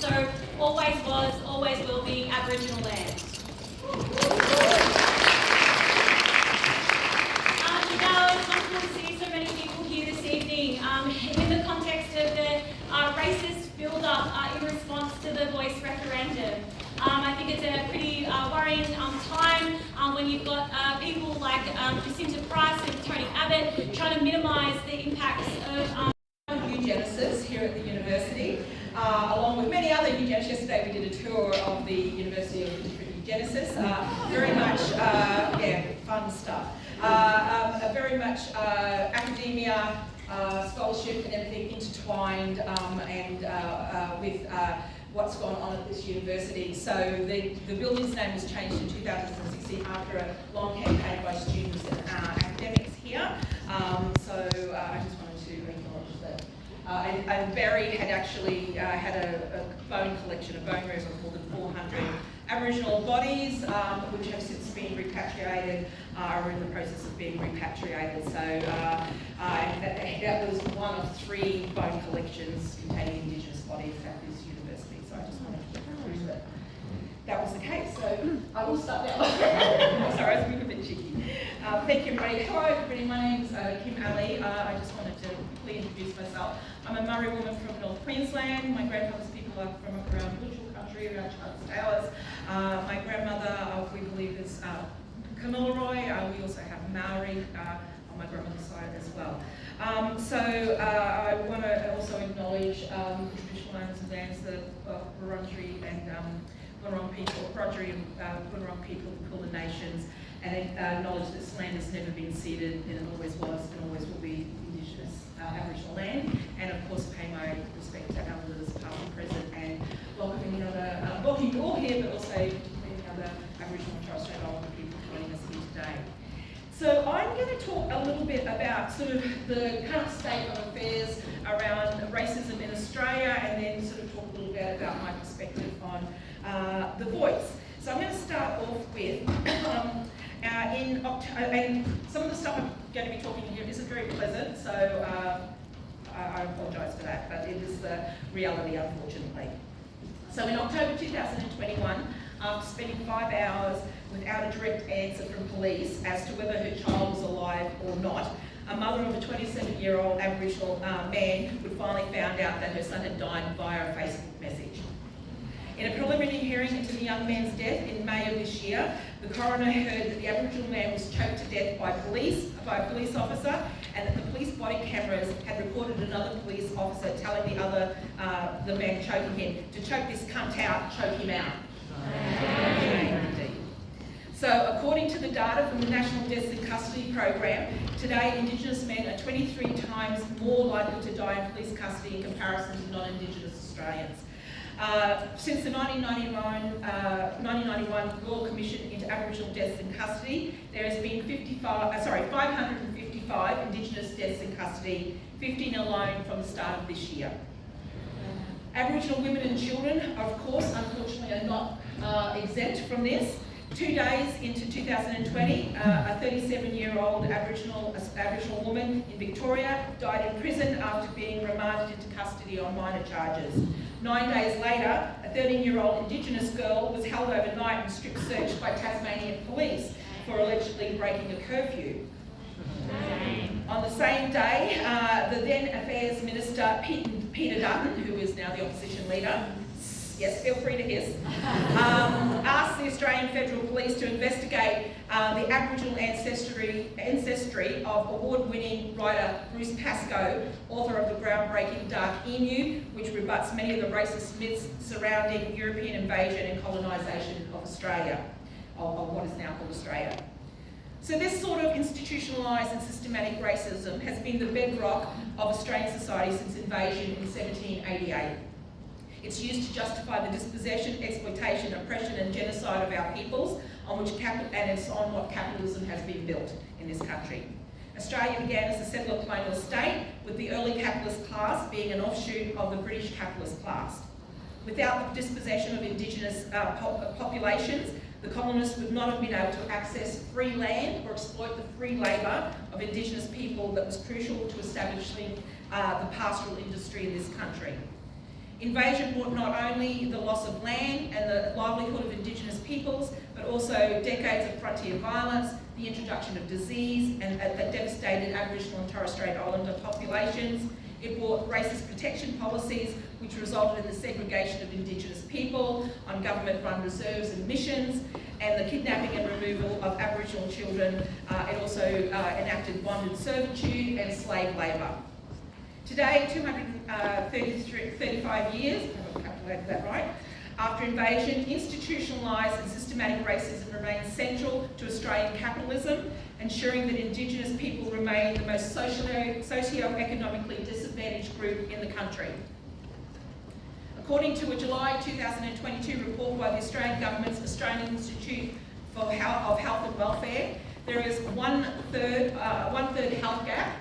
also always was, always will be Aboriginal land. It's wonderful to see so many people here this evening in the context of the racist build-up in response to the Voice referendum. I think it's a pretty worrying time when you've got people like Jacinta Price and Tony Abbott trying to minimise the impacts of eugenicists here at the university, along with many other eugenicists. Yesterday we did a tour of the University of Different Eugenicists. Very much, fun stuff. Very much academia, scholarship and everything intertwined and with what's gone on at this university. So the building's name was changed in 2016 after a long campaign by students and academics here. So I just wanted to acknowledge that. And Barry had actually had a bone collection, a bone removal called the 400 Aboriginal bodies, which have since been repatriated, are in the process of being repatriated. So that was one of 3 bone collections containing Indigenous bodies at this university. So I just wanted to prove that that was the case. So I will start now. Sorry, I was being a bit cheeky. Thank you, everybody. Hello, everybody. My name's Kim Ali. I just wanted to quickly introduce myself. I'm a Murri woman from North Queensland. My grandfather's people are from around Butchell country, around Charles Towers. My grandmother, we believe, is Kamilaroi. We also have Maori on my grandmother's side as well. I want to also acknowledge the traditional owners of lands, the Wurundjeri and Bunurong people, Wiradjuri and Bunurong people, the Kulin Nations, and acknowledge that this land has never been ceded, and it always was and always will be Indigenous Aboriginal land. And of course, pay my respect to elders, past and present, and welcome you all here, but also many other Aboriginal and Torres Strait Islander people joining us here today. So I'm going to talk a little bit about sort of the current state of affairs around racism in Australia, and then sort of talk a little bit about my perspective on The Voice. So I'm going to start off with, in October, and some of the stuff I'm going to be talking here isn't very pleasant, so I apologise for that, but it is the reality, unfortunately. So in October 2021, after spending 5 hours without a direct answer from police as to whether her child was alive or not, a mother of a 27-year-old Aboriginal man would finally found out that her son had died via a Facebook message. In a preliminary hearing into the young man's death in May of this year, the coroner heard that the Aboriginal man was choked to death by a police officer, and that the police body cameras had recorded another police officer telling the man choking him to choke this cunt out, choke him out. So according to the data from the National Deaths in Custody program, today Indigenous men are 23 times more likely to die in police custody in comparison to non-Indigenous Australians. Since the 1991 Royal Commission into Aboriginal Deaths in Custody, there has been 555 Indigenous deaths in custody, 15 alone from the start of this year. Aboriginal women and children, of course, unfortunately, are not exempt from this. 2 days into 2020, a 37-year-old Aboriginal woman in Victoria died in prison after being remanded into custody on minor charges. 9 days later, a 13-year-old Indigenous girl was held overnight and strip searched by Tasmanian police for allegedly breaking a curfew. On the same day, the then Affairs Minister Peter Dutton, who is now the opposition leader, yes, feel free to hiss, asked the Australian Federal Police to investigate the Aboriginal ancestry of award-winning writer Bruce Pascoe, author of the groundbreaking Dark Emu, which rebuts many of the racist myths surrounding European invasion and colonisation of Australia, of what is now called Australia. So this sort of institutionalised and systematic racism has been the bedrock of Australian society since invasion in 1788. It's used to justify the dispossession, exploitation, oppression and genocide of our peoples, and it's on what capitalism has been built in this country. Australia began as a settler colonial state, with the early capitalist class being an offshoot of the British capitalist class. Without the dispossession of Indigenous populations, the colonists would not have been able to access free land or exploit the free labour of Indigenous people that was crucial to establishing the pastoral industry in this country. Invasion brought not only the loss of land and the livelihood of Indigenous peoples, but also decades of frontier violence, the introduction of disease and that devastated Aboriginal and Torres Strait Islander populations. It brought racist protection policies, which resulted in the segregation of Indigenous people on government-run reserves and missions, and the kidnapping and removal of Aboriginal children. It also enacted bonded servitude and slave labour. Today, 235 years, I haven't calculated that right, after invasion, institutionalised and systematic racism remains central to Australian capitalism, ensuring that Indigenous people remain the most socio-economically disadvantaged group in the country. According to a July 2022 report by the Australian Government's Australian Institute of Health and Welfare, there is one-third health gap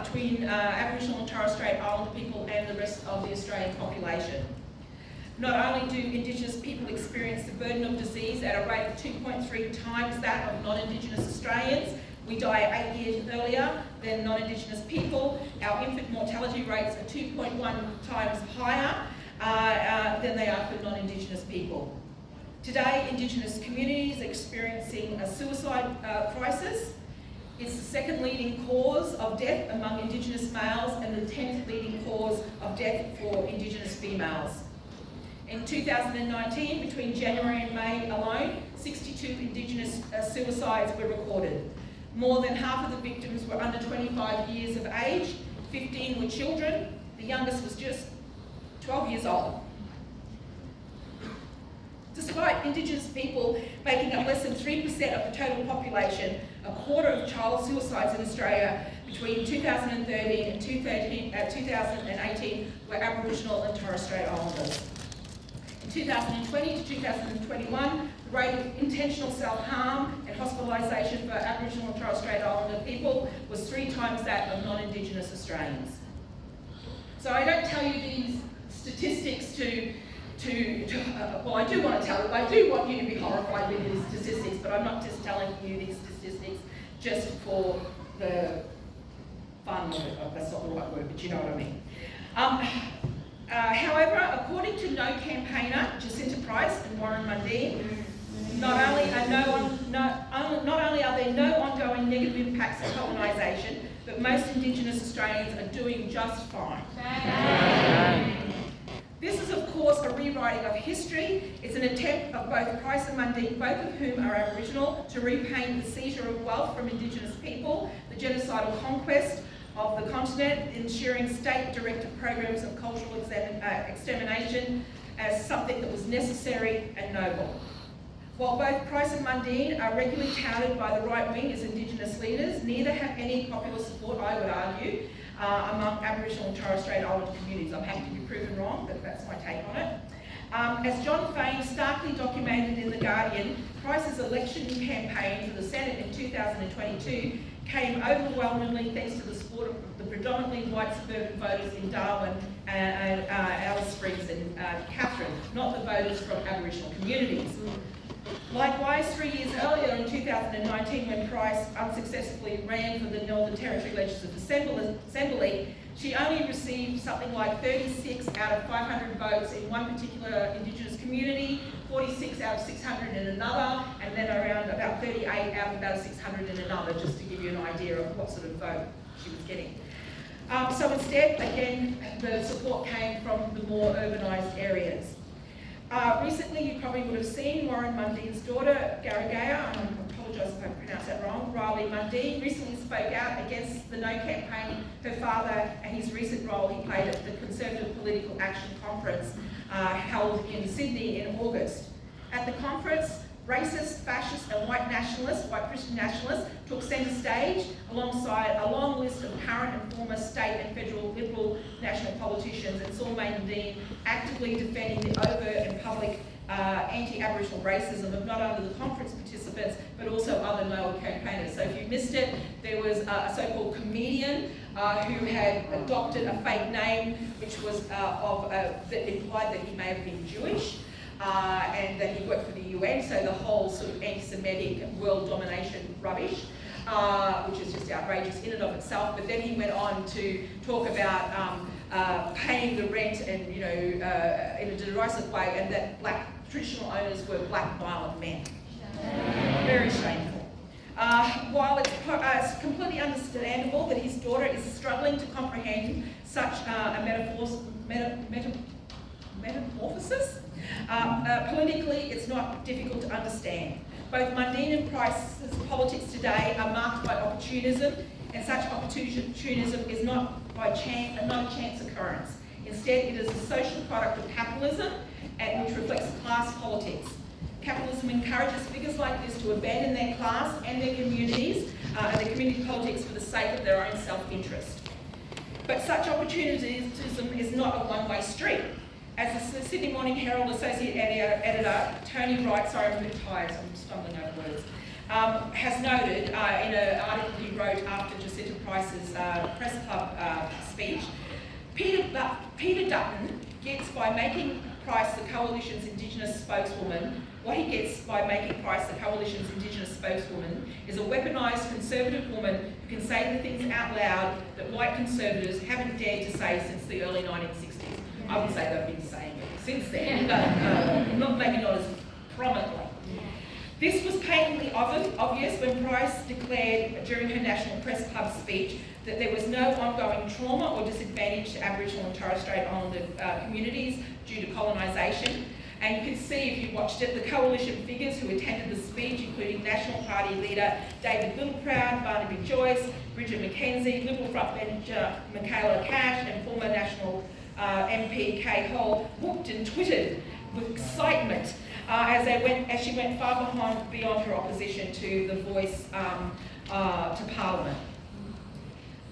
between Aboriginal and Torres Strait Islander people and the rest of the Australian population. Not only do Indigenous people experience the burden of disease at a rate of 2.3 times that of non-Indigenous Australians, we die 8 years earlier than non-Indigenous people. Our infant mortality rates are 2.1 times higher than they are for non-Indigenous people. Today, Indigenous communities are experiencing a suicide crisis. It's the second leading cause of death among Indigenous males and the 10th leading cause of death for Indigenous females. In 2019, between January and May alone, 62 Indigenous suicides were recorded. More than half of the victims were under 25 years of age, 15 were children, the youngest was just 12 years old. Despite Indigenous people making up less than 3% of the total population, a quarter of child suicides in Australia between 2013 and 2018 were Aboriginal and Torres Strait Islanders. In 2020 to 2021, the rate of intentional self-harm and hospitalisation for Aboriginal and Torres Strait Islander people was 3 times that of non-Indigenous Australians. So I don't tell you these statistics well, I do want to tell you, I do want you to be horrified with these statistics, but I'm not just telling you these statistics just for the fun of it. That's not the right word, but you know what I mean. However, according to No campaigner Jacinta Price and Warren Mundine, not only are there no ongoing negative impacts of colonisation, but most Indigenous Australians are doing just fine. This is, of course, a rewriting of history. It's an attempt of both Price and Mundine, both of whom are Aboriginal, to repaint the seizure of wealth from Indigenous people, the genocidal conquest of the continent, ensuring state-directed programs of cultural extermination as something that was necessary and noble. While both Price and Mundine are regularly touted by the right wing as Indigenous leaders, neither have any popular support, I would argue, among Aboriginal and Torres Strait Islander communities. I'm happy to be proven wrong, but that's my take on it. As John Fain starkly documented in The Guardian, Price's election campaign for the Senate in 2022 came overwhelmingly thanks to the support of the predominantly white suburban voters in Darwin and Alice Springs and Katherine, not the voters from Aboriginal communities. Likewise, 3 years earlier in 2019, when Price unsuccessfully ran for the Northern Territory Legislative Assembly, she only received something like 36 out of 500 votes in one particular Indigenous community, 46 out of 600 in another, and then around about 38 out of about 600 in another, just to give you an idea of what sort of vote she was getting. So instead, again, the support came from the more urbanised areas. Recently, you probably would have seen Warren Mundine's daughter, Garagaya, I apologise if I pronounced that wrong, Riley Mundine, recently spoke out against the No campaign, her father, and his recent role he played at the Conservative Political Action Conference held in Sydney in August. At the conference, racist, fascist and white Christian nationalists took centre stage alongside a long list of current and former state and federal Liberal national politicians, and saw Mundine actively defending the overt and public anti-Aboriginal racism of not only the conference participants but also other No campaigners. So if you missed it, there was a so-called comedian who had adopted a fake name which was that implied that he may have been Jewish. And that he worked for the UN, so the whole sort of anti-Semitic world domination rubbish, which is just outrageous in and of itself. But then he went on to talk about paying the rent and, in a derisive way, and that traditional owners were black violent men. Very shameful. While it's completely understandable that his daughter is struggling to comprehend such a metamorphosis, politically it's not difficult to understand. Both Mundine and Price's politics today are marked by opportunism, and such opportunism is not a chance occurrence. Instead, it is a social product of capitalism, and which reflects class politics. Capitalism encourages figures like this to abandon their class and their communities and their community politics for the sake of their own self-interest. But such opportunism is not a one-way street. As the Sydney Morning Herald Associate Editor Tony Wright, sorry I'm a bit tired, so I'm stumbling over words, has noted in an article he wrote after Jacinta Price's press club speech, Peter Dutton gets by making Price the Coalition's Indigenous spokeswoman. What he gets by making Price the Coalition's Indigenous spokeswoman is a weaponised conservative woman who can say the things out loud that white conservatives haven't dared to say since the early 1960s. I would say they've been saying it since then, but maybe not as prominently. This was patently obvious when Price declared during her National Press Club speech that there was no ongoing trauma or disadvantage to Aboriginal and Torres Strait Islander communities due to colonisation. And you can see, if you watched it, the coalition figures who attended the speech, including National Party leader David Littleproud, Barnaby Joyce, Bridget McKenzie, Liberal frontbencher Michaela Cash, and former National MP Kay Hall, whooped and twittered with excitement as she went far beyond her opposition to the Voice to Parliament.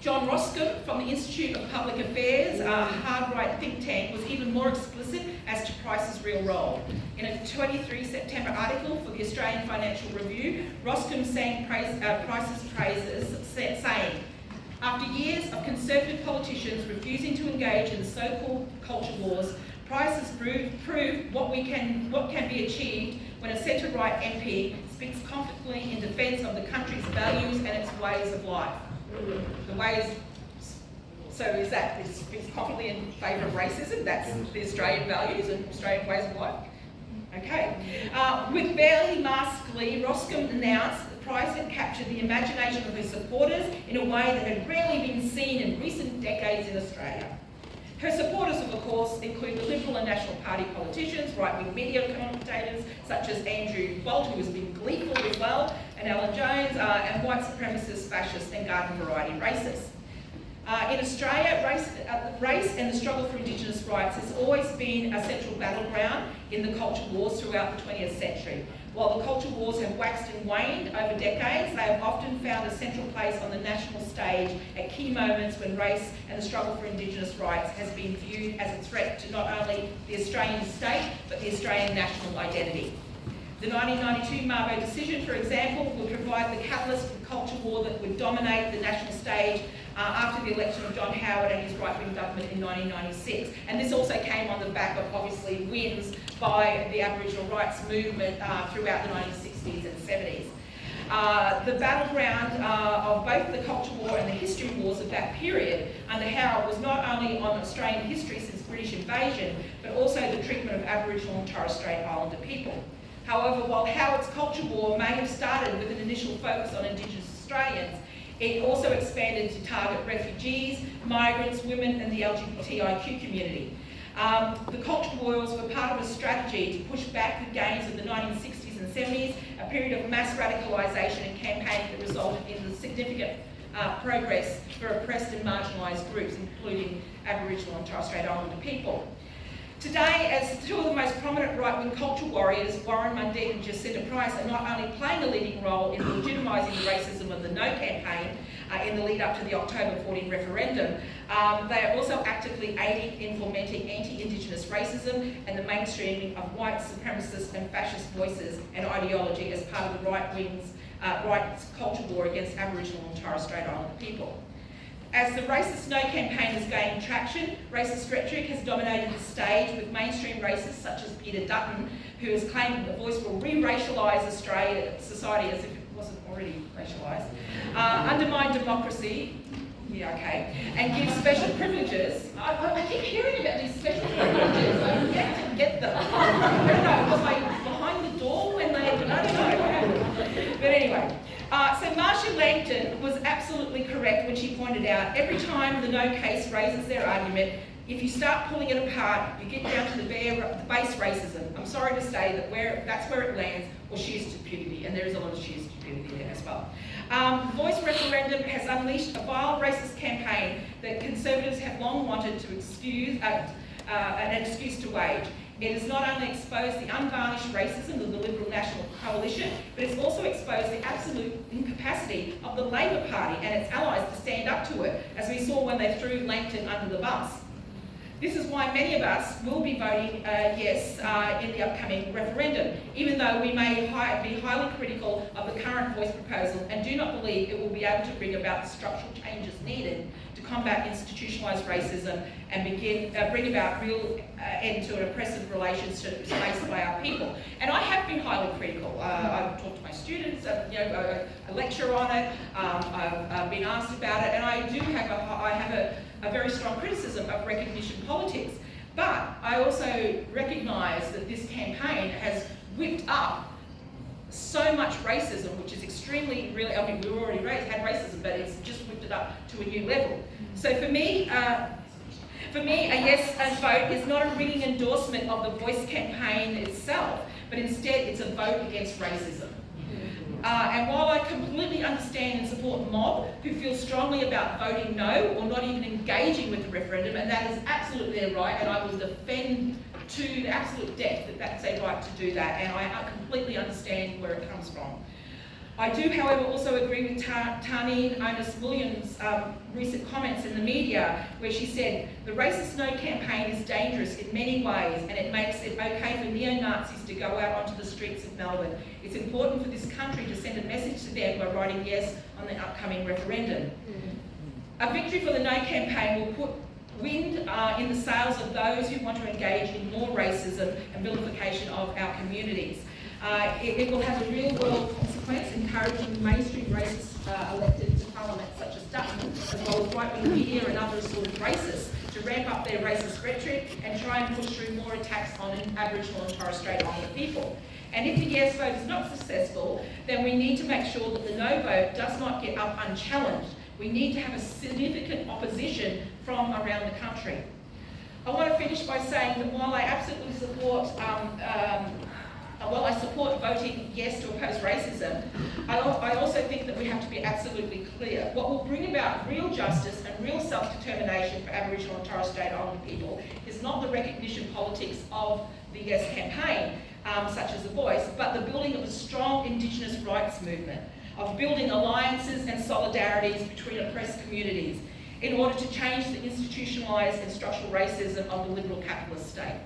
John Roscombe from the Institute of Public Affairs, a hard-right think tank, was even more explicit as to Price's real role. In a 23 September article for the Australian Financial Review, Roscombe sang Price's praises, saying, "After years of Conservative politicians refusing to engage in the so-called culture wars, Price has proved what can be achieved when a centre-right MP speaks confidently in defence of the country's values and its ways of life." The ways, so is that it speaks confidently in favour of racism? That's the Australian values and Australian ways of life? Okay. With barely masked glee, Roscombe announced that Price had captured the imagination of her supporters in a way that had rarely been seen in recent decades in Australia. Her supporters, of course, include the Liberal and National Party politicians, right-wing media commentators such as Andrew Bolt, who has been gleeful as well, and Alan Jones, and white supremacists, fascists, and garden variety racists. In Australia, race and the struggle for Indigenous rights has always been a central battleground in the culture wars throughout the 20th century. While the culture wars have waxed and waned over decades, they have often found a central place on the national stage at key moments when race and the struggle for Indigenous rights has been viewed as a threat to not only the Australian state, but the Australian national identity. The 1992 Mabo decision, for example, would provide the catalyst for the culture war that would dominate the national stage after the election of John Howard and his right-wing government in 1996. And this also came on the back of, obviously, wins by the Aboriginal rights movement throughout the 1960s and 70s. The battleground of both the culture war and the history wars of that period under Howard was not only on Australian history since British invasion, but also the treatment of Aboriginal and Torres Strait Islander people. However, while Howard's culture war may have started with an initial focus on Indigenous Australians, it also expanded to target refugees, migrants, women and the LGBTIQ community. The culture wars were part of a strategy to push back the gains of the 1960s and 70s, a period of mass radicalisation and campaigning that resulted in the significant progress for oppressed and marginalised groups, including Aboriginal and Torres Strait Islander people. Today, as two of the most prominent right-wing culture warriors, Warren Mundine and Jacinta Price, are not only playing a leading role in legitimising the racism of the No campaign in the lead up to the October 14 referendum, they are also actively aiding in fomenting anti-Indigenous racism and the mainstreaming of white supremacist and fascist voices and ideology as part of the right's culture war against Aboriginal and Torres Strait Islander people. As the Racist No campaign has gained traction, racist rhetoric has dominated the stage, with mainstream racists such as Peter Dutton, who has claimed that the Voice will re-racialise Australia society as if it wasn't already racialised, undermine democracy, Yeah, okay. And give special privileges. I keep hearing about these special privileges. I yet to get them. I don't know, was I behind the door when they, I don't know. But anyway, so Marsha Langton was absolutely correct when she pointed out every time the No case raises their argument, if you start pulling it apart, you get down to the base racism. I'm sorry to say that that's where it lands, or sheer stupidity, and there is a lot of sheer stupidity there as well. The Voice referendum has unleashed a vile racist campaign that Conservatives have long wanted to excuse, an excuse to wage. It has not only exposed the unvarnished racism of the Liberal National Coalition, but it's also exposed the absolute incapacity of the Labor Party and its allies to stand up to it, as we saw when they threw Langton under the bus. This is why many of us will be voting yes in the upcoming referendum, even though we may be highly critical of the current Voice proposal and do not believe it will be able to bring about the structural changes needed to combat institutionalised racism and bring about real end to an oppressive relationship faced by our people. And I have been highly critical. I've talked to my students, I lecture on it, I've been asked about it, and I do have a very strong criticism of recognition politics. But I also recognise that this campaign has whipped up so much racism, which is extremely, really, I mean, we already had racism, but it's just whipped it up to a new level. So for me, a yes vote is not a ringing endorsement of the Voice campaign itself, but instead it's a vote against racism. And while I completely understand and support mob who feel strongly about voting no or not even engaging with the referendum, and that is absolutely their right, and I will defend to the absolute death that that's a right to do that, and I completely understand where it comes from. I do, however, also agree with Tarneen Onus-Williams' recent comments in the media where she said, the racist no campaign is dangerous in many ways and it makes it okay for neo-Nazis to go out onto the streets of Melbourne. It's important for this country to send a message to them by writing yes on the upcoming referendum. A victory for the no campaign will put wind in the sails of those who want to engage in more racism and vilification of our communities. It will have a real-world consequence, encouraging mainstream racists elected to Parliament, such as Dutton, as well as right-wing media and other sort of racists, to ramp up their racist rhetoric and try and push through more attacks on Aboriginal and Torres Strait Islander people. And if the yes vote is not successful, then we need to make sure that the no vote does not get up unchallenged. We need to have a significant opposition from around the country. I want to finish by saying that while I absolutely support voting yes to oppose racism, I also think that we have to be absolutely clear. What will bring about real justice and real self-determination for Aboriginal and Torres Strait Islander people is not the recognition politics of the Yes campaign, such as The Voice, but the building of a strong Indigenous rights movement, of building alliances and solidarities between oppressed communities in order to change the institutionalised and structural racism of the liberal capitalist state.